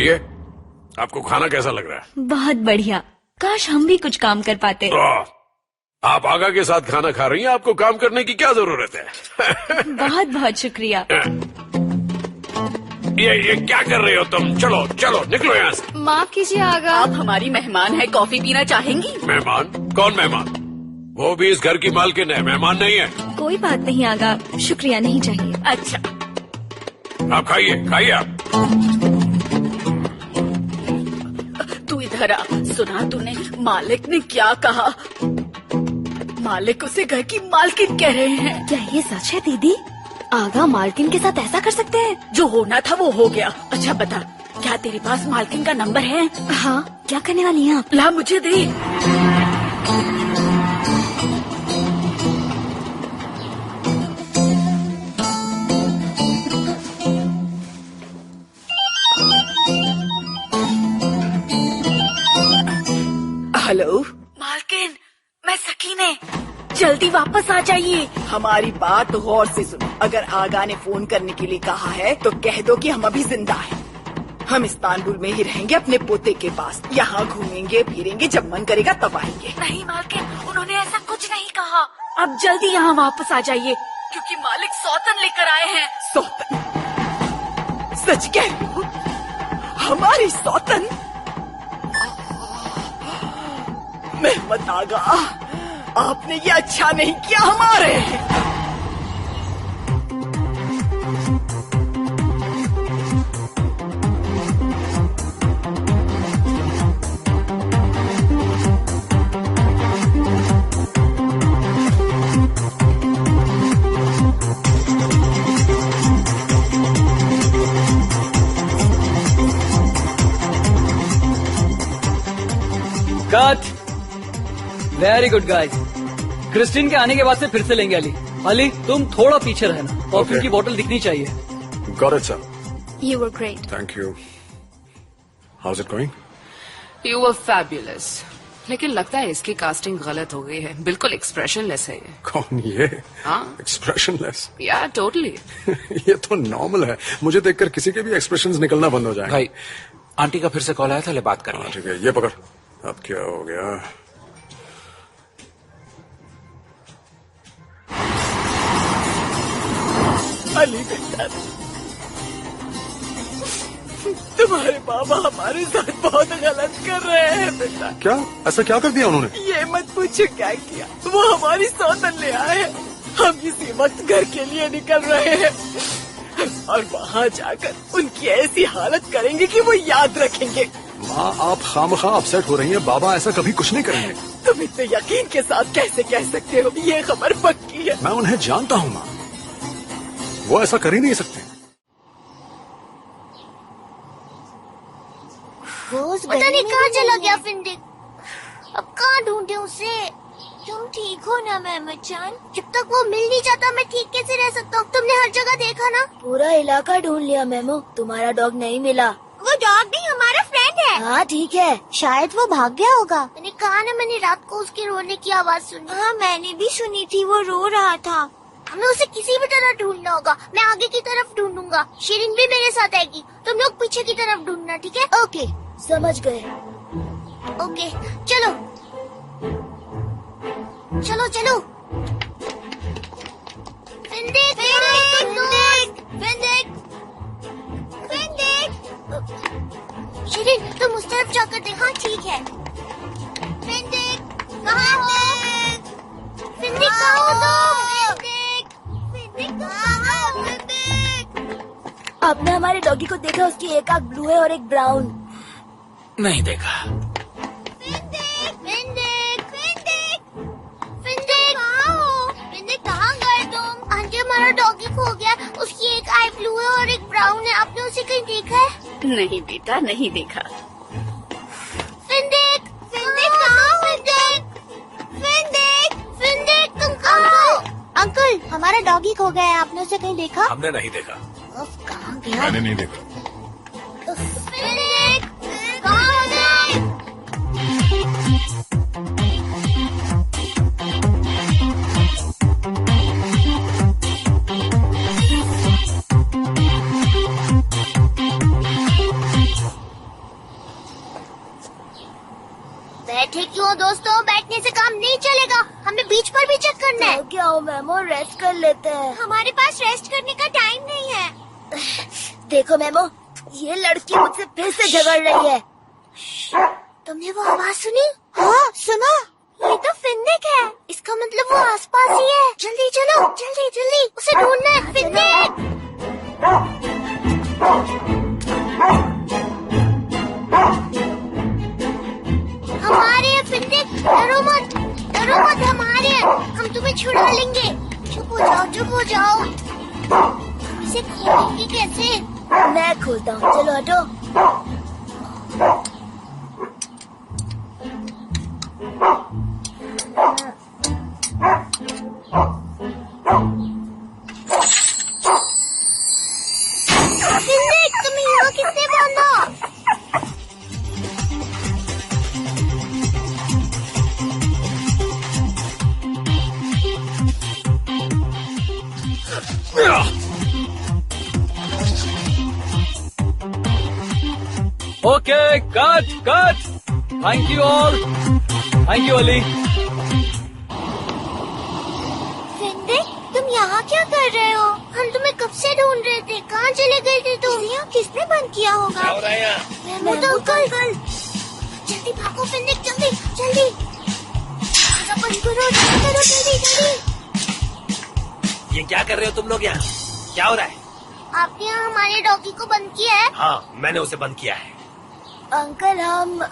खाइए। आपको खाना कैसा लग रहा है? बहुत बढ़िया। काश हम भी कुछ काम कर पाते। आप आगा के साथ खाना खा रही हैं, आपको काम करने की क्या जरूरत है? बहुत बहुत शुक्रिया। ये क्या कर रहे हो तुम? चलो चलो निकलो यहाँ से। माफ कीजिए आगा, आप हमारी मेहमान है, कॉफी पीना चाहेंगी? मेहमान? कौन मेहमान? वो भी इस घर की मालकिन है, मेहमान नहीं है। कोई बात नहीं आगा, शुक्रिया नहीं चाहिए। अच्छा आप खाइए खाइए आप। तू इधर आ। सुना तूने मालिक ने क्या कहा? मालिक उसे घर की मालकिन कह रहे हैं। क्या ये सच है दीदी? आगा मालकिन के साथ ऐसा कर सकते हैं? जो होना था वो हो गया। अच्छा बता, क्या तेरे पास मालकिन का नंबर है? हाँ, क्या करने वाली हैं आप? ला मुझे दे। हेलो मालकिन, मैं सकीने। जल्दी वापस आ जाइए। हमारी बात गौर से सुनो। अगर आगा ने फोन करने के लिए कहा है तो कह दो कि हम अभी जिंदा हैं। हम इस्तांबुल में ही रहेंगे अपने पोते के पास। यहाँ घूमेंगे फिरेंगे, जब मन करेगा तब आएंगे। नहीं मालकिन, उन्होंने ऐसा कुछ नहीं कहा। अब जल्दी यहाँ वापस आ जाइए, क्योंकि मालिक सौतन लेकर आए हैं। सौतन? सच कह रही हो? हमारी सौतन? मेहमत आगा, आपने ये अच्छा नहीं किया हमारे। Cut. Very good guys. Christine के आने के बाद से फिर से लेंगे अली। अली तुम थोड़ा पीछे रहना, परफ्यूम की बोतल दिखनी चाहिए। Got it, sir. You were great. Thank you. How's it going? You were fabulous. लेकिन लगता है इसकी कास्टिंग गलत हो गई है। बिल्कुल एक्सप्रेशनलेस है ये। कौन ये? हाँ एक्सप्रेशनलेस? या टोटली। ये तो नॉर्मल है। मुझे देखकर किसी के भी एक्सप्रेशंस निकलना बंद हो जाएंगे। भाई आंटी का फिर से कॉल आया था, ले बात कर। ठीक है, ये पकड़। अब क्या हो गया? अली बेटा, तुम्हारे बाबा हमारे साथ बहुत गलत कर रहे हैं बेटा। क्या? ऐसा क्या कर दिया उन्होंने? ये मत पूछो क्या किया। वो हमारी सौतन ले आए हैं। हम इसी वक्त घर के लिए निकल रहे हैं और वहाँ जाकर उनकी ऐसी हालत करेंगे कि वो याद रखेंगे। माँ, आप खामखा अपसेट हो रही हैं। बाबा ऐसा कभी कुछ नहीं करेंगे। तुम इतने यकीन के साथ कैसे कह सकते हो? ये खबर पक्की है। मैं उन्हें जानता हूँ माँ, वो ऐसा कर ही नहीं सकते। पता नहीं कहाँ चला गया फिंडिक। अब कहाँ ढूंढे उसे? तुम ठीक हो ना मेहमत जान? जब तक वो मिल नहीं जाता मैं ठीक कैसे रह सकता हूँ? तुमने हर जगह देखा ना? पूरा इलाका ढूंढ लिया मेमो, तुम्हारा डॉग नहीं मिला। वो डॉग नहीं, हमारा फ्रेंड है। हाँ ठीक है, शायद वो भाग गया होगा। मैंने कहा ना, मैंने रात को उसके रोने की आवाज सुनी। हाँ मैंने भी सुनी थी, वो रो रहा था। हमें उसे किसी भी तरह ढूंढना होगा। मैं आगे की तरफ ढूंढूंगा, शिरीन भी मेरे साथ आएगी। तुम लोग पीछे की तरफ ढूंढना, ठीक है? ओके, समझ गए। ओके चलो चलो चलो। फिंडिक, फिंडिक, फिंडिक, फिंडिक। शिरीन तुम उस तरफ जाकर देखा। ठीक है। फिंडिक कहाँ हो? फिंडिक कहाँ हो तुम? फिंडिक कहाँ हो? फिंडिक। आपने हमारे डॉगी को देखा? उसकी एक आंख ब्लू है और एक ब्राउन। नहीं देखा। फिंडिक, फिंडिक, फिंडिक, फिंडिक कहाँ हो? फिंडिक कहाँ गए तुम? आंटी हमारा डॉगी खो गया। उसकी एक आई ब्लू है और एक ब्राउन है। आपने उसे कहीं देखा है? नहीं बेटा, नहीं देखा। फिंडिक, फिंडिक कहाँ हो? फिंडिक, फिंडिक, फिंडिक तुम कहाँ हो? अंकल हमारा डॉगी खो गया है, आपने उसे कहीं देखा? हमने नहीं देखा। कहाँ गया? मैंने नहीं देखा। फिंडिक कहाँ हो तुम? क्यों दोस्तों, बैठने से काम नहीं चलेगा, हमें बीच पर भी चेक करना है। क्या हो मेमो, रेस्ट कर लेते हैं। हमारे पास रेस्ट करने का टाइम नहीं है। देखो मेमो, ये लड़की मुझसे फिर से झगड़ रही है। तुमने वो आवाज सुनी? हाँ सुना। ये तो फिनिक है, इसका मतलब वो आसपास ही है। जल्दी चलो, जल्दी जल्दी उसे ढूंढना है। फिनिक हमारे हैं, फिनिक डरो मत, डरो मत, हमारे हैं, हम तुम्हें छुड़ा लेंगे। चुप हो जाओ, चुप हो जाओ। हम इसे खोलेंगे कैसे? मैं खोलता हूँ, चलो हटो। फिनिक तुम्हें यहाँ किसने बांधा? Okay, cut cut. Thank you all, thank you Ali. फिनिक तुम यहाँ क्या कर रहे हो? हम तुम्हें कब से ढूंढ रहे थे, कहाँ चले गए थे तुम? यहाँ किसने बंद किया होगा? मैं तो अंकल। जल्दी भागो फिनिक, जल्दी जल्दी। दरवाजा बंद करो, जल्दी करो, जल्दी जल्दी। ये क्या कर रहे हो तुम लोग यहाँ? क्या हो रहा है? आपने यहाँ हमारे डॉगी को बंद किया है? हाँ, मैंने उसे बंद किया है। अंकल हम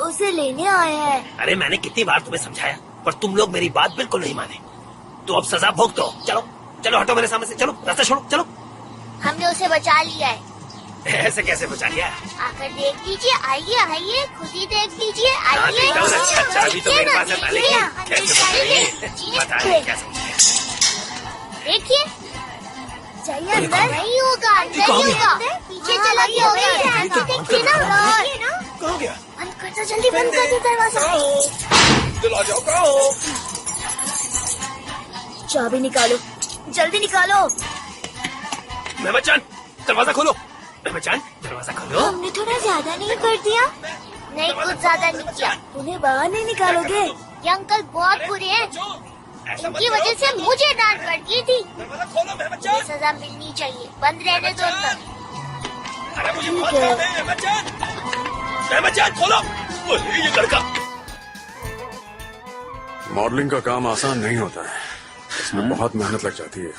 उसे लेने आए हैं। अरे मैंने कितनी बार तुम्हें समझाया, पर तुम लोग मेरी बात बिल्कुल नहीं माने। तो अब सजा भोग दो। चलो चलो, हटो मेरे सामने से, चलो रास्ता छोड़ो, चलो। हमने उसे बचा लिया है। ऐसे कैसे बचा लिया? आकर देख लीजिए, आइए आइए, खुद ही देख लीजिए, हाँ, आइए। देखता हूँ, अच्छा चाबी तो मेरे पास है, देखिए लेकिन ना, कैसे बच रही है? बताइए कैसे? देखिए चाहिए अंदर। नहीं होगा, नहीं होगा, पीछे चला गया होगा। देखिए ना, कहाँ गया? बंद कर दो, जल्दी बंद कर दो दरवाजा। चला जाओ, कहाँ? चाबी निकालो, जल्दी निकालो। मेहमदजान, दरवाजा खोलो। मेहमदजान, दरवाजा खोलो। हमने थोड़ा ज्यादा नहीं कर दिया? नहीं, कुछ ज्यादा नहीं किया। उन्हें बाहर नहीं निकालोगे? ये अंकल बहुत बुरे हैं, इनकी वजह से मुझे डांट पड़ती थी। दरवाजा खोलो मेहमदजान। सजा मिलनी चाहिए, बंद रहने दो अंदर। अरे मुझे बहुत डर है मेहमदजान। मेहमदजान खोलो। ओए, ये लड़का। मॉडलिंग का काम आसान नहीं होता है, इसमें बहुत मेहनत लग जाती है।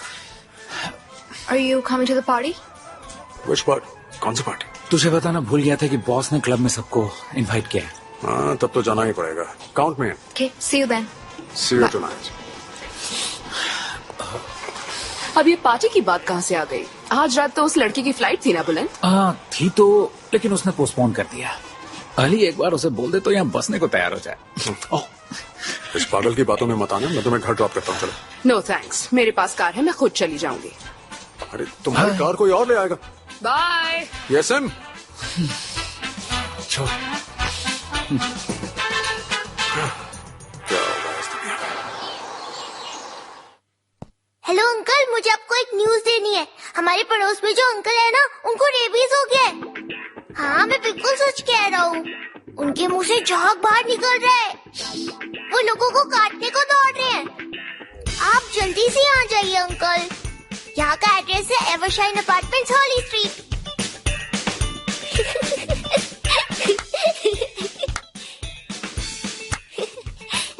Are you coming to the party? Which part? कौन सी पार्टी? तुझे बताना भूल गया था कि बॉस ने क्लब में सबको इनवाइट किया है। हाँ, तब तो जाना ही पड़ेगा। काउंट में। Okay, see you then. See you tonight. अब ये पार्टी की बात कहाँ से आ गई? आज रात तो उस लड़की की फ्लाइट थी ना बुलंद? हाँ थी तो, लेकिन उसने पोस्टपोन कर दिया। अली एक बार उसे बोल दे तो यहाँ बसने को तैयार हो जाए। ओह, इस पागल की बातों में मत आना, मैं तुम्हें घर ड्रॉप करता हूँ। चलो। नो थैंक्स, मेरे पास कार है, मैं खुद चली जाऊंगी। अरे तुम्हारी कार कोई और ले आएगा। बाय। यस एम। छोड़। क्या होगा इस दुनिया में? हेलो अंकल, मुझे आपको एक न्यूज देनी है। हमारे पड़ोस में जो अंकल है ना, उनको रेबीज हो गया है। हाँ, मैं बिल्कुल सच कह रहा हूँ। उनके मुंह से झाग बाहर निकल रहा है, वो लोगों को काटने को दौड़ रहे हैं। आप जल्दी से यहाँ जाइए अंकल। यहाँ का एड्रेस है एवरशाइन अपार्टमेंट्स, हॉली स्ट्रीट।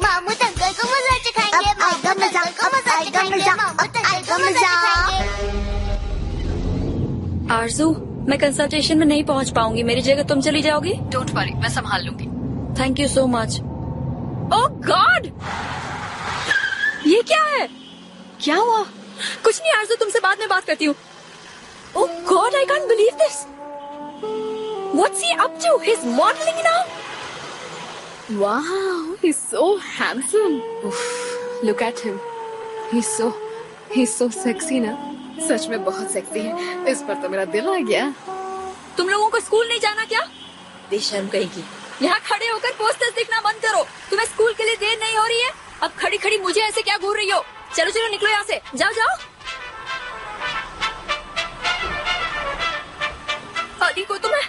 मामूद अंकल को मजा चखाएंगे, मामूद अंकल को मजा चखाएंगे, मामूद अंकल को मजा चखाएंगे। आरजू, मैं कंसल्टेशन में नहीं पहुंच पाऊंगी, मेरी जगह तुम चली जाओगी? डोंट वरी, मैं संभाल लूंगी। Thank you so much. Oh God, ये क्या है? क्या हुआ? कुछ नहीं आरजू, तुमसे बाद में बात करती हूँ। Oh God, I can't believe this. What's he up to? He is modelling now. Wow, he's so handsome. Oof, look at him. He's so sexy ना। सच में बहुत सेक्सी है। इस पर तो मेरा दिल आ गया। तुम लोगों को स्कूल नहीं जाना क्या? बेशर्म कहेगी। यहाँ खड़े होकर पोस्टर्स दिखना बंद करो। तुम्हें स्कूल के लिए देर नहीं हो रही है? अब खड़ी खड़ी मुझे ऐसे क्या घूर रही हो? चलो चलो निकलो यहाँ से, जाओ जाओ। अली को तुम्हें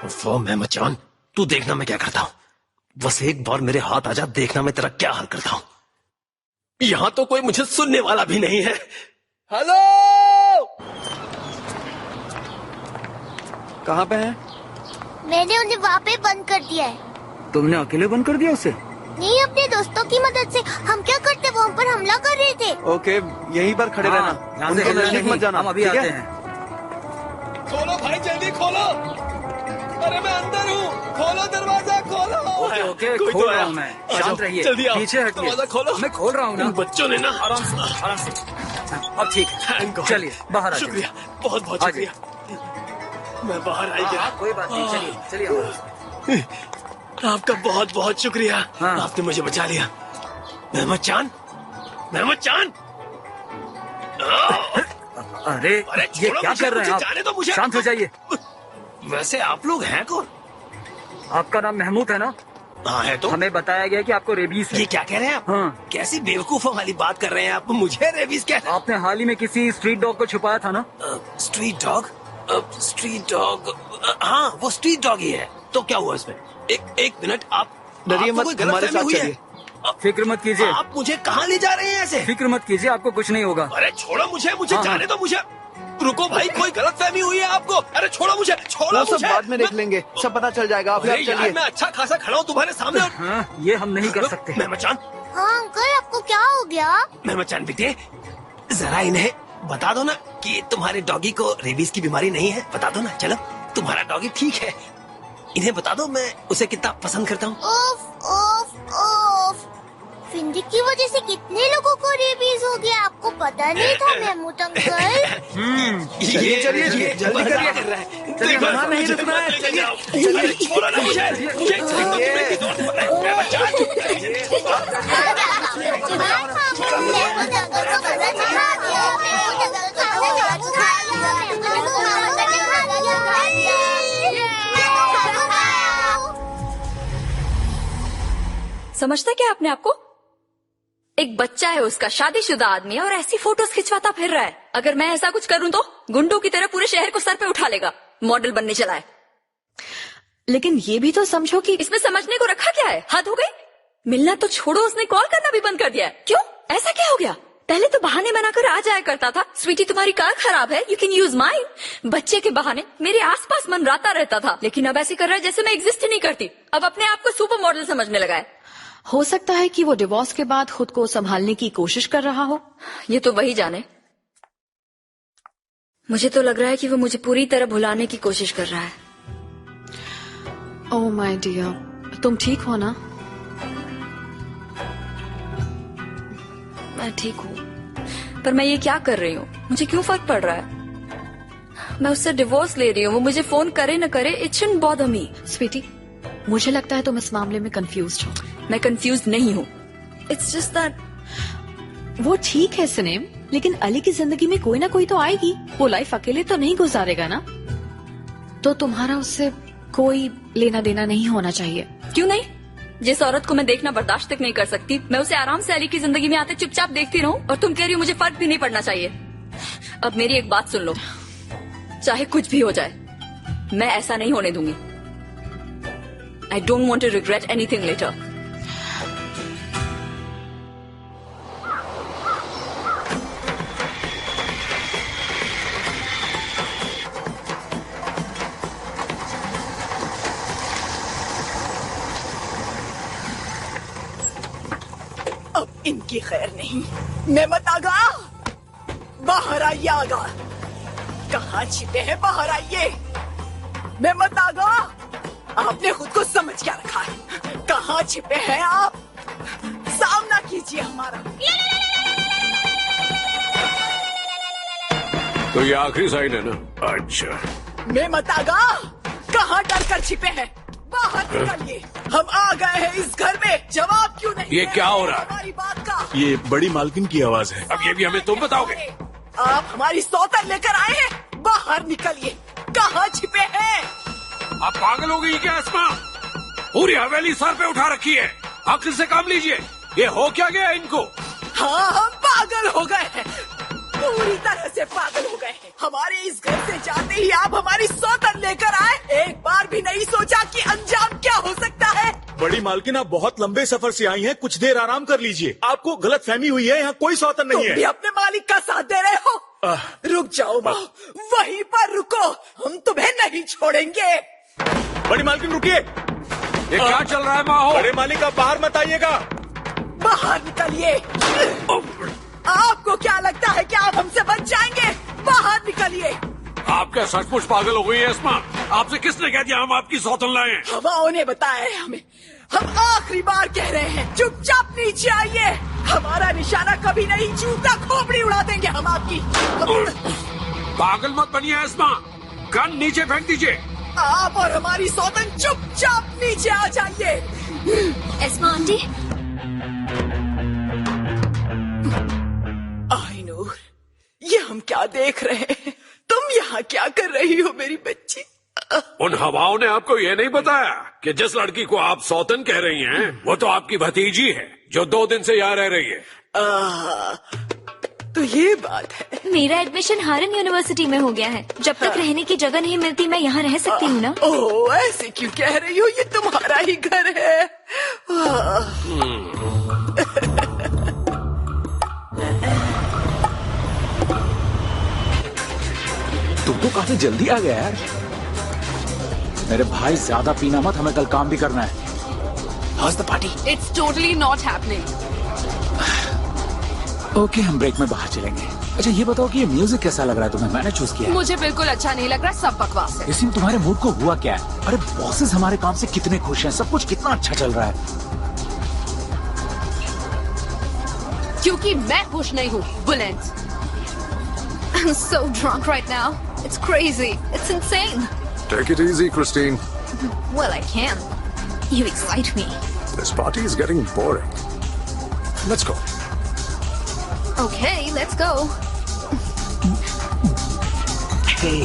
मेहमदजान, तू देखना मैं क्या करता हूँ। बस एक बार मेरे हाथ आजा, देखना मैं तेरा क्या हाल करता हूँ। यहाँ तो कोई मुझे सुनने वाला भी नहीं है। हेलो, कहाँ पे है? मैंने उन्हें वहाँ पे बंद कर दिया है। तुमने अकेले बंद कर दिया उसे? नहीं, अपने दोस्तों की मदद से। हम क्या करते, वो हम पर हमला कर रहे थे। ओके, यहीं पर खड़े रहना, उनके नजदीक मत जाना। हम अभी आते हैं। खोलो भाई, जल्दी खोलो। अरे मैं अंदर हूँ, खोलो दरवाजा, खोलो। ओके, कोई खोल तो रहा आया। हूँ मैं। आ शांत जाओ, रहिए, जल्दी आओ। पीछे हटिए। दरवाजा खोलो। मैं खोल रहा हूँ ना। बच्चों ने ना आराम से, आराम से। अब ठीक है, Thank God। चलिए बाहर आ शुक्रिया, बहुत बहुत आ शुक्रिया। मैं बाहर आई गया। कोई बात नहीं, चलिए चलिए। आपका बहुत बहुत शुक्रिया। हाँ। आपने मुझे बचा लिया। महमद चांद, महमद चांद। अरे अरे ये छोड़ो क्या मुझे, कर रहे हैं मुझे जाने दो आप? मुझे। शांत हो जाइए। वैसे आप लोग हैं कौन? आपका नाम महमूद है ना? हाँ है तो। हमें बताया गया कि आपको रेबीज है। ये क्या कह रहे हैं आप? हाँ। कैसी बेवकूफों वाली बात कर रहे हैं आप? मुझे रेबीज क्या? आपने हाल ही में किसी स्ट्रीट डॉग को छुपाया था ना? Street dog? Street dog? हाँ, वो स्ट्रीट डॉग ही है। तो क्या हुआ इसमें? एक मिनट, आप डरिए आपको मत, कोई हमारे गलतफहमी साथ हुई है? चलिए। फिक्र मत कीजिए, आप मुझे कहाँ ले जा रहे हैं ऐसे? फिक्र मत कीजिए, आपको कुछ नहीं होगा। अरे छोड़ो मुझे, हाँ, जाने दो मुझे। रुको भाई, कोई गलतफहमी हुई है आपको? अरे छोड़ो मुझे, छोड़ो वो सब मुझे। बाद में देख लेंगे, सब पता चल जाएगा। आप अरे यार, चलिए। मैं अच्छा खासा खड़ा हूँ तुम्हारे सामने और हाँ, ये हम नहीं कर सकते। महमद चांद, हाँ अंकल, आपको क्या हो गया? महमद चांद बेटे, जरा इन्हें बता दो ना कि तुम्हारे डॉगी को रेबीज की बीमारी नहीं है। बता दो ना, चलो तुम्हारा डॉगी ठीक है। इन्हें बता दो मैं उसे कितना पसंद करता हूँ। ओफ ओफ ओफ, फिंदी की वजह से कितने लोगों को रेबीज हो गया, आपको पता नहीं था महमूद अंकल? ये चलिए, जल्दी करिए। कर रहा है। चलिए, देखो, वहाँ नहीं मुझे रुकना है, मत ले चलिए। जाओ। अरे छोड़ो ना मुझे, मुझे महमद चांद। महमूद अंकल को पता चला गया, महमूद अंकल को खाना खा लिया, महमूद अंकल को खाना खा लिया। समझता क्या अपने आप को? एक बच्चा है उसका, शादीशुदा आदमी है और ऐसी फोटोज खिंचवाता फिर रहा है। अगर मैं ऐसा कुछ करूं तो गुंडों की तरह पूरे शहर को सर पे उठा लेगा। मॉडल बनने चला है। लेकिन ये भी तो समझो कि इसमें समझने को रखा क्या है? हद हो गई। मिलना तो छोड़ो, उसने कॉल करना भी बंद कर दिया है। क्यों? ऐसा क्या हो गया? पहले तो बहाने बनाकर आ जाया करता था। स्वीटी तुम्हारी कार खराब है, यू कैन यूज माइन। बच्चे के बहाने मेरे आसपास मनराता रहता था, लेकिन अब ऐसे कर रहा है जैसे मैं एग्जिस्ट ही नहीं करती। अब अपने आप को सुपर मॉडल समझने लगा है। हो सकता है कि वो डिवोर्स के बाद खुद को संभालने की कोशिश कर रहा हो। ये तो वही जाने। मुझे तो लग रहा है कि वो मुझे पूरी तरह भुलाने की कोशिश कर रहा है। ओह माय डियर, तुम ठीक हो ना? मैं ठीक हूँ, पर मैं ये क्या कर रही हूँ? मुझे क्यों फर्क पड़ रहा है? मैं उससे डिवोर्स ले रही हूँ, वो मुझे फोन करे न करे, it shouldn't bother me. Sweetie, मुझे लगता है तुम इस मामले में कंफ्यूज्ड हो। मैं कंफ्यूज नहीं हूँ। इट्स जस्ट दैट वो ठीक है सनेम, लेकिन अली की जिंदगी में कोई ना कोई तो आएगी। वो लाइफ अकेले तो नहीं गुजारेगा ना। तो तुम्हारा उससे कोई लेना देना नहीं होना चाहिए। क्यों नहीं? जिस औरत को मैं देखना बर्दाश्त तक नहीं कर सकती, मैं उसे आराम से अली की जिंदगी में आते चुपचाप देखती रहूं, और तुम कह रही हो मुझे फर्क भी नहीं पड़ना चाहिए। अब मेरी एक बात सुन लो, चाहे कुछ भी हो जाए, मैं ऐसा नहीं होने दूंगी। I don't want to regret anything later. अब इनकी खैर नहीं। मेहमद आगा, बाहर आइए आगा। कहाँ छिपे हैं? बाहर आइए। मेहमद आगा, आपने खुद को समझ क्या रखा है? कहाँ छिपे हैं आप? सामना कीजिए हमारा। तो ये आखिरी साइन है ना? अच्छा, मेहमद आगा, कहाँ डर कर छिपे हैं? बाहर निकलिए। हम आ गए हैं इस घर में। जवाब क्यों नहीं? ये क्या हो रहा है? हमारी बात का। ये बड़ी मालकिन की आवाज है। अब ये भी हमें तुम बताओगे? आप हमारी सौतन लेकर आए हैं। बाहर निकलिए। कहाँ छिपे हैं? आप पागल हो गई क्या अस्मा? पूरी हवेली सर पे उठा रखी है। आखिर से काम लीजिए। ये हो क्या गया इनको? हाँ, हम पागल हो गए हैं। पूरी तरह से पागल हो गए हैं। हमारे इस घर से जाते ही आप हमारी सौतन लेकर आए। एक बार भी नहीं सोचा कि अंजाम क्या हो सकता है। बड़ी मालकिन, आप बहुत लंबे सफर से आई हैं, कुछ देर आराम कर लीजिए। आपको गलतफहमी हुई है, यहाँ कोई सौतन नहीं तुम भी है। अपने मालिक का साथ दे रहे हो। रुक जाओ माँ, वहीं पर रुको, हम तुम्हें नहीं छोड़ेंगे। बड़ी मालकिन रुकिए। ये क्या चल रहा है माहो? बड़े मालिक, आप बाहर मत आइएगा। बाहर निकलिए। आपको क्या लगता है कि आप हमसे बच जाएंगे? बाहर निकलिए। आप क्या सचमुच पागल हो गई है एस्मा? आपसे किसने कह दिया हम आपकी सौतन लाए हैं? हवाओं ने बताया है हमें। हम आखिरी बार कह रहे हैं, चुपचाप नीचे आइए। हमारा निशाना कभी नहीं, जूता खोपड़ी उड़ा देंगे हम आपकी। पागल मत बनिए एस्मा, गन नीचे फेंक दीजिए। आप और हमारी सौतन चुपचाप नीचे आ जाइए। एस्मा आंटी, आई नूर, ये हम क्या देख रहे हैं? तुम यहाँ क्या कर रही हो मेरी बच्ची? उन हवाओं ने आपको ये नहीं बताया कि जिस लड़की को आप सौतन कह रही हैं, वो तो आपकी भतीजी है जो 2 दिन से यहाँ रह रही है। तो ये बात है। मेरा एडमिशन हारन यूनिवर्सिटी में हो गया है। जब तक रहने की जगह नहीं मिलती मैं यहाँ रह सकती हूँ ना। ओह, ऐसे क्यों कह रही हो? ये तुम्हारा ही घर है। तुम तो काफी जल्दी आ गया यार। मेरे भाई, ज्यादा पीना मत, हमें कल काम भी करना है। How's the party? It's totally not happening. Okay, हम ब्रेक में बाहर चलेंगे। अच्छा ये बताओ कि ये म्यूजिक कैसा लग रहा है तुम्हें? मैंने चूज किया है। मुझे बिल्कुल अच्छा नहीं लग रहा, सब बकवास है। इसी में तुम्हारे मूड को हुआ क्या है? अरे बॉसेस हमारे काम से कितने खुश हैं, सब कुछ कितना अच्छा चल रहा है। क्योंकि मैं खुश नहीं हूँ, बुलेंट। I'm so drunk right now. It's crazy. It's insane. Take it easy, Christine. Well, I can. You excite me. This party is getting boring. Let's go. Okay, let's go. Hey.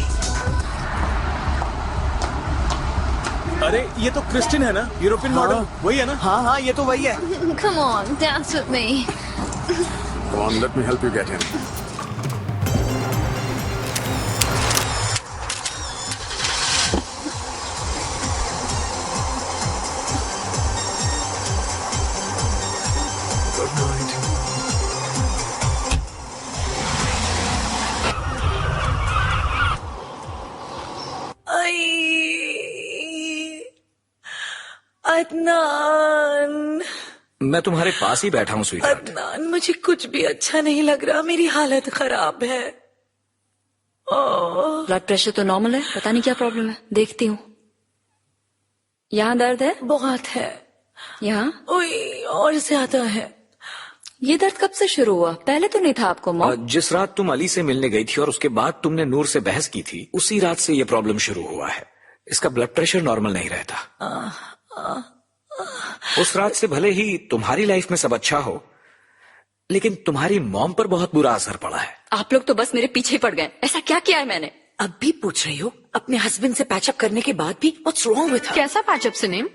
अरे ये तो क्रिस्टिन है ना, European model, वही है ना? हाँ हाँ, ये तो वही है। Come on, dance with me. Come on, let me help you get in. Good night. Adnan, मैं तुम्हारे पास ही बैठा हूँ स्वीटहार्ट। अदनान, मुझे कुछ भी अच्छा नहीं लग रहा। मेरी हालत खराब है। ब्लड प्रेशर तो नॉर्मल है, पता नहीं क्या प्रॉब्लम है, देखती हूँ। यहाँ दर्द है? बहुत है। यहाँ? ओए, और ज्यादा है। ये दर्द कब से शुरू हुआ? पहले तो नहीं था आपको मॉम? जिस रात तुम अली से मिलने गई थी और उसके बाद तुमने नूर से बहस की थी, उसी रात से ये प्रॉब्लम शुरू हुआ है। इसका ब्लड प्रेशर नॉर्मल नहीं रहता। उस रात से भले ही तुम्हारी लाइफ में सब अच्छा हो, लेकिन तुम्हारी मॉम पर बहुत बुरा असर पड़ा है। आप लोग तो बस मेरे पीछे पड़ गए। ऐसा क्या किया है मैंने? अब भी पूछ रही हो? अपने हस्बैंड से पैचअप करने के बाद भी? What's wrong with her? कैसा पैचअप सुनीम?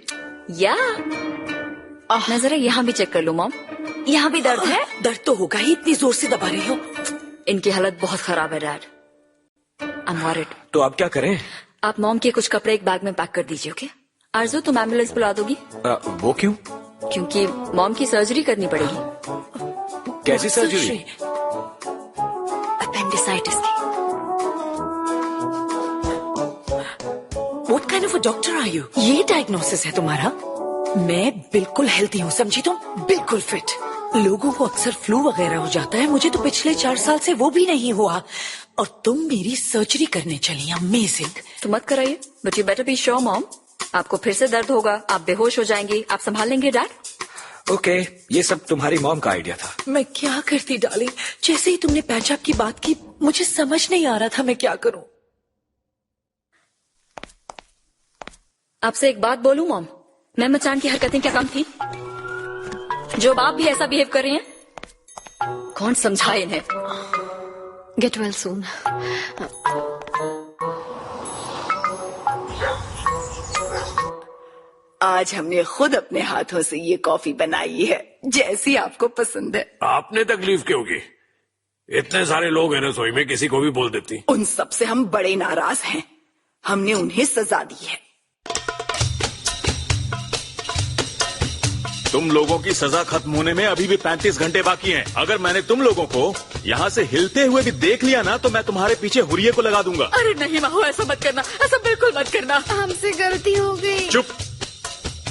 या मैं जरा यहाँ भी चेक कर लूँ मॉम। यहाँ भी दर्द है? दर्द तो होगा ही, इतनी जोर से दबा रही हो। इनकी हालत बहुत खराब है डैड। I'm worried। तो अब क्या करें? आप मॉम के कुछ कपड़े एक बैग में पैक कर दीजिए, ओके? आरजू, तुम एम्बुलेंस बुला दोगी? वो क्यों? क्योंकि मॉम की सर्जरी करनी पड़ेगी। कैसी सर्जरी? अपेंडिसाइटिस की। What kind of a doctor are you? ये डायग्नोसिस है तुम्हारा? मैं बिल्कुल हेल्थी हूँ, समझी तुम? बिल्कुल फिट। लोगों को अक्सर फ्लू वगैरह हो जाता है, मुझे तो पिछले 4 साल से वो भी नहीं हुआ, और तुम मेरी सर्जरी करने चली। अमेजिंग। तो मत कराइए, but you better be sure mom. आपको फिर से दर्द होगा, आप बेहोश हो जाएंगी। आप संभाल लेंगे डैड? ओके, ये सब तुम्हारी मॉम का आइडिया था। मैं क्या करती डार्लिंग? जैसे ही तुमने पैचअप की बात की, मुझे समझ नहीं आ रहा था मैं क्या करूं। आपसे एक बात बोलूं मॉम, मैं मचान की हरकतें क्या कम थी? जो आप भी ऐसा बिहेव कर रही हैं, कौन समझाए इन्हें? Get well soon. आज हमने खुद अपने हाथों से ये कॉफी बनाई है, जैसी आपको पसंद है। आपने तकलीफ क्यों की? इतने सारे लोग हैं रसोई में, किसी को भी बोल देती। उन सब से हम बड़े नाराज हैं। हमने उन्हें सजा दी है। तुम लोगों की सजा खत्म होने में अभी भी 35 घंटे बाकी हैं। अगर मैंने तुम लोगों को यहाँ से हिलते हुए भी देख लिया ना, तो मैं तुम्हारे पीछे हुरिये को लगा दूंगा। अरे नहीं माहो, ऐसा मत करना, ऐसा बिल्कुल मत करना। हमसे गलती हो गई। चुप।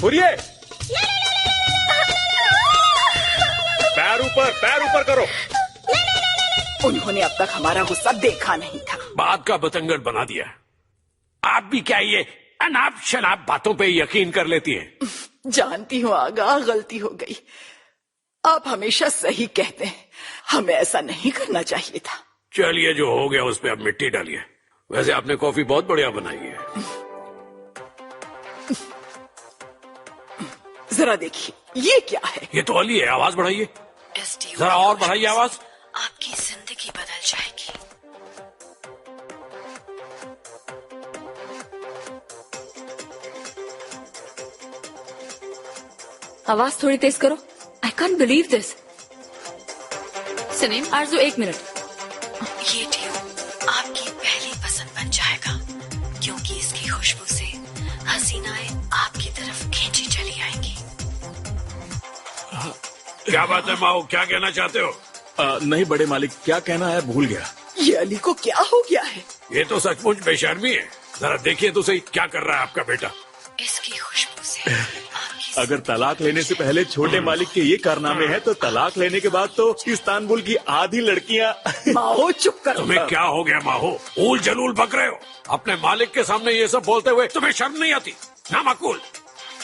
हुरिये, पैर ऊपर करो। उन्होंने अब तक हमारा गुस्सा देखा नहीं था। बात का बतंगड़ बना दिया। आप भी क्या ये अनाप शनाप बातों पे यकीन कर लेती हैं? जानती हूँ आगा, गलती हो गई। आप हमेशा सही कहते हैं, हमें ऐसा नहीं करना चाहिए था। चलिए, जो हो गया उस पे अब मिट्टी डालिए। वैसे आपने कॉफी बहुत बढ़िया बनाई है। जरा देखिए, ये क्या है? ये तो अली है। आवाज बढ़ाइए, जरा और बढ़ाइए आवाज। आपकी जिंदगी बदल जाएगी। आवाज थोड़ी तेज करो। I can't believe this. Sanim, Arzoo 1 minute. ये ट्यूब आपकी पहली पसंद बन जाएगा, क्योंकि इसकी खुशबू से हसीनाएं आपकी तरफ खींची चली आएंगी। क्या बात है माओ, क्या कहना चाहते हो? नहीं बड़े मालिक, क्या कहना है भूल गया। ये अली को क्या हो गया है? ये तो सचमुच बेशर्मी है। जरा देखिए तो सही, क्या कर रहा है आपका बेटा। इसकी खुशबू से अगर तलाक लेने से पहले छोटे मालिक के ये कारनामे हैं, तो तलाक लेने के बाद तो इस्तांबुल की आधी लड़कियां। माहो चुप करो। तुम्हें क्या हो गया माहो? ऊल जलूल बक रहे हो। अपने मालिक के सामने ये सब बोलते हुए तुम्हें शर्म नहीं आती? ना माकूल।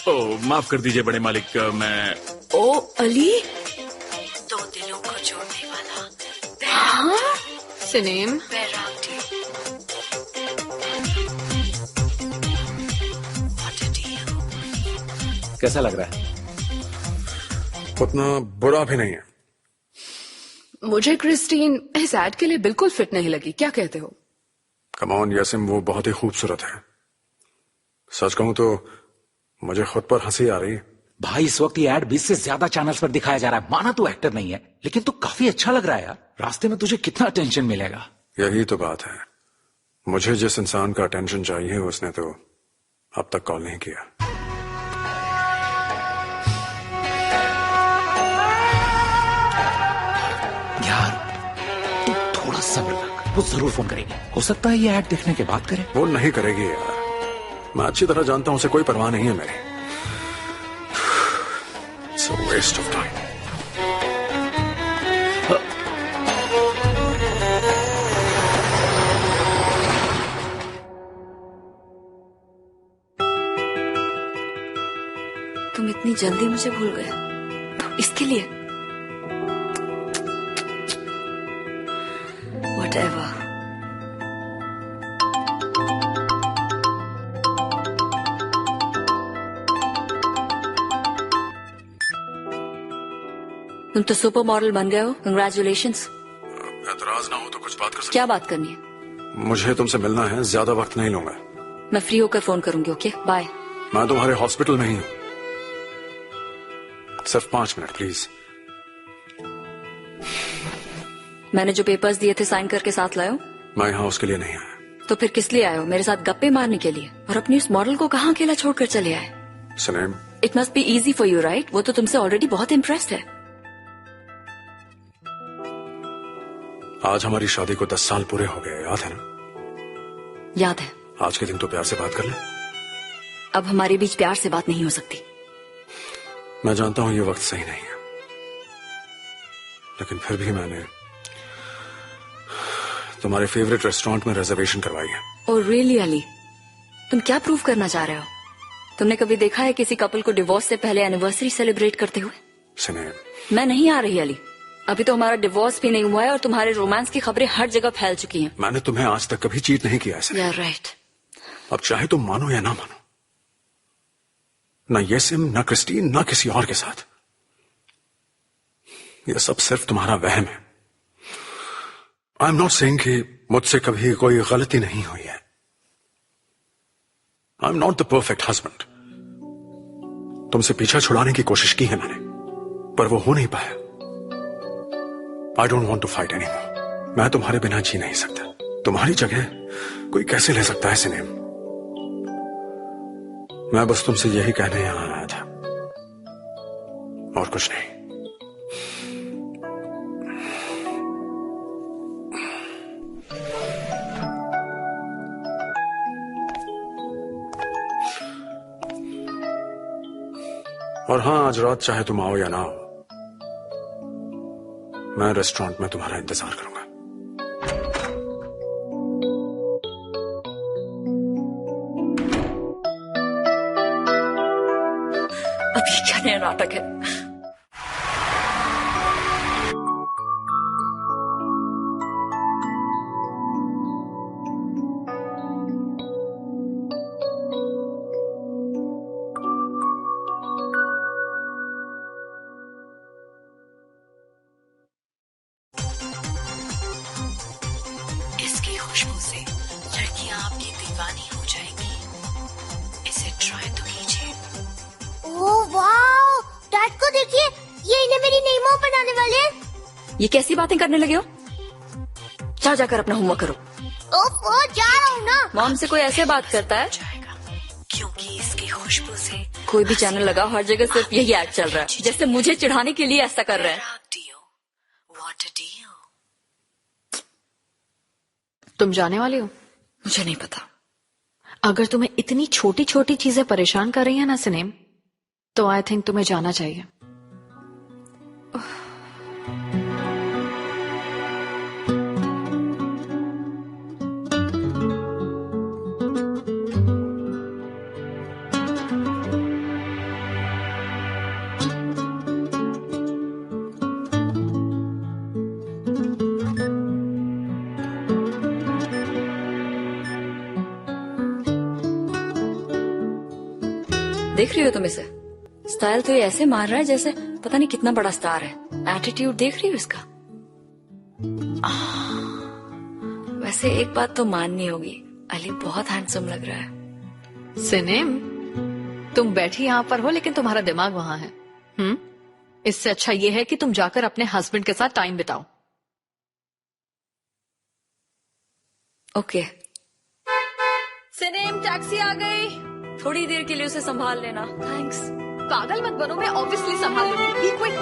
ओह, माफ कर दीजिए बड़े मालिक, मैं। ओ अली, दो दिलों को जोड़ने वाला सनीम, कैसा लग रहा है? उतना बुरा भी नहीं है। मुझे क्रिस्टीन इस एड के लिए बिल्कुल फिट नहीं लगी। क्या कहते हो? कम ऑन यासिम, वो बहुत ही खूबसूरत है। सच कहूं तो मुझे खुद पर हंसी आ रही है। भाई, इस वक्त ये एड 20 से ज्यादा चैनल्स पर दिखाया जा रहा है। माना तू एक्टर नहीं है, लेकिन तू काफी अच्छा लग रहा है यार। रास्ते में तुझे कितना अटेंशन मिलेगा। यही तो बात है। मुझे जिस इंसान का अटेंशन चाहिए, उसने तो अब तक कॉल नहीं किया। यार, तू थोड़ा सब्र रख, वो जरूर फोन करेगी। हो सकता है ये ऐड देखने के बाद करे। वो नहीं करेगी यार, मैं अच्छी तरह जानता हूं, उसे कोई परवाह नहीं है मेरी। It's a waste of time. तुम इतनी जल्दी मुझे भूल गए इसके लिए? Whatever. तुम तो सुपर मॉडल बन गए हो। कंग्रेचुलेशंस। एतराज ना हो तो कुछ बात कर सकते? क्या बात करनी है? मुझे तुमसे मिलना है, ज्यादा वक्त नहीं लूंगा। मैं फ्री होकर फोन करूंगी। Okay, bye. मैं तुम्हारे हॉस्पिटल में ही हूं। सिर्फ 5 मिनट प्लीज। मैंने जो पेपर्स दिए थे साइन करके साथ लाए हो? मैं यहाँ उसके लिए नहीं आया। तो फिर किस लिए आए हो? मेरे साथ गप्पे मारने के लिए? और अपनी उस मॉडल को कहाँ अकेला छोड़कर चले आए? Sanim, it must be easy for you, right? वो तो तुमसे ऑलरेडी बहुत इम्प्रेस्ड है। आज हमारी शादी को 10 साल पूरे हो गए, याद है ना? याद है। आज के दिन तो प्यार से बात कर ले। अब हमारे बीच प्यार से बात नहीं हो सकती। मैं जानता हूं ये वक्त सही नहीं है, लेकिन फिर भी मैंने तुम्हारे फेवरेट रेस्टोरेंट में रिजर्वेशन करवाई है। Oh really Ali? तुम क्या प्रूव करना चाह रहे हो? तुमने कभी देखा है किसी कपल को डिवोर्स से पहले एनिवर्सरी सेलिब्रेट करते हुए? सनीम, मैं नहीं आ रही अली। अभी तो हमारा डिवोर्स भी नहीं हुआ है और तुम्हारे रोमांस की खबरें हर जगह फैल चुकी हैं। मैंने तुम्हें आज तक कभी चीट नहीं किया है। You're right. अब चाहे तुम मानो या ना मानो, ना येसिम, ना क्रिस्टीन, ना किसी और के साथ, यह सब सिर्फ तुम्हारा वहम है। आई एम नॉट सेइंग कि मुझसे कभी कोई गलती नहीं हुई है। I am not the perfect husband. तुमसे पीछा छुड़ाने की कोशिश की है मैंने, पर वो हो नहीं पाया। I don't want to fight anymore. मैं तुम्हारे बिना जी नहीं सकता। तुम्हारी जगह कोई कैसे ले सकता है सिनेम? मैं बस तुमसे यही कहने यहां आया था, और कुछ नहीं। और हाँ, आज रात चाहे तुम आओ या ना आओ, मैं रेस्टोरेंट में तुम्हारा इंतजार करूंगा। अभी क्या नया नाटक है? इसकी खुशबू से लड़कियां आपकी दीवानी हो जाएंगी। इसे ट्राई तो कीजिए। ओह वाह, डैड को देखिए, ये इन्हें मेरी नई मॉम बनाने वाले हैं। ये कैसी बातें करने लगे हो? जाओ जाकर अपना होमवर्क करो। ओह जा रहा हूँ ना। मॉम से कोई ऐसे बात करता है? क्योंकि इसकी खुशबू से कोई भी चैनल लगा, हर जगह सिर्फ यही ऐड चल रहा है, जैसे मुझे चिढ़ाने के लिए ऐसा कर रहा है। तुम जाने वाली हो? मुझे नहीं पता। अगर तुम्हें इतनी छोटी छोटी चीजें परेशान कर रही है ना सिनेम, तो आई थिंक तुम्हें जाना चाहिए। देख रही हो तुम इसे? स्टाइल तो ये ऐसे मार रहा है जैसे पता नहीं कितना बड़ा स्टार है। एटीट्यूड देख रही हो इसका? वैसे एक बात तो माननी होगी, अली बहुत हैंडसम लग रहा है। सिनेम, तुम बैठी यहाँ पर हो लेकिन तुम्हारा दिमाग वहां है। इससे अच्छा ये है कि तुम जाकर अपने हस्बैंड के साथ टाइम बिताओ। ओके। सिनेम, टैक्सी आ गई। थोड़ी देर के लिए उसे संभाल लेना। थैंक्स। पागल मत बनो, मैं ऑब्वियसली संभाल लूंगी। Be quick.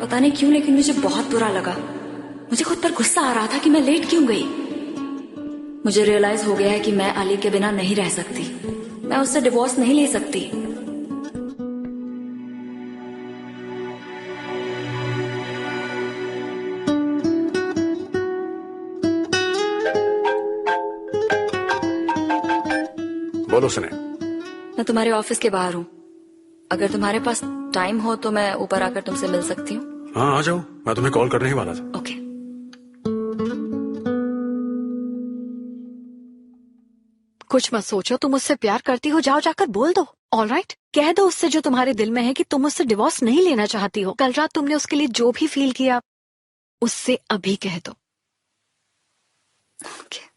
पता नहीं क्यों, लेकिन मुझे बहुत बुरा लगा। मुझे खुद पर गुस्सा आ रहा था कि मैं लेट क्यों गई। मुझे रियलाइज हो गया है कि मैं अली के बिना नहीं रह सकती। मैं उससे डिवोर्स नहीं ले सकती। बोलो सुने। मैं तुम्हारे ऑफिस के बाहर हूँ। अगर तुम्हारे पास टाइम हो तो मैं ऊपर आकर तुमसे मिल सकती हूँ। हाँ आ जाओ, मैं तुम्हें कॉल करने ही वाला था। ओके। कुछ मत सोचो, तुम उससे प्यार करती हो, जाओ जाकर बोल दो। ऑलराइट, कह दो उससे जो तुम्हारे दिल में है कि तुम उससे डिवोर्स नहीं लेना चाहती हो। कल रात तुमने उसके लिए जो भी फील किया, उससे अभी कह दो। ओके।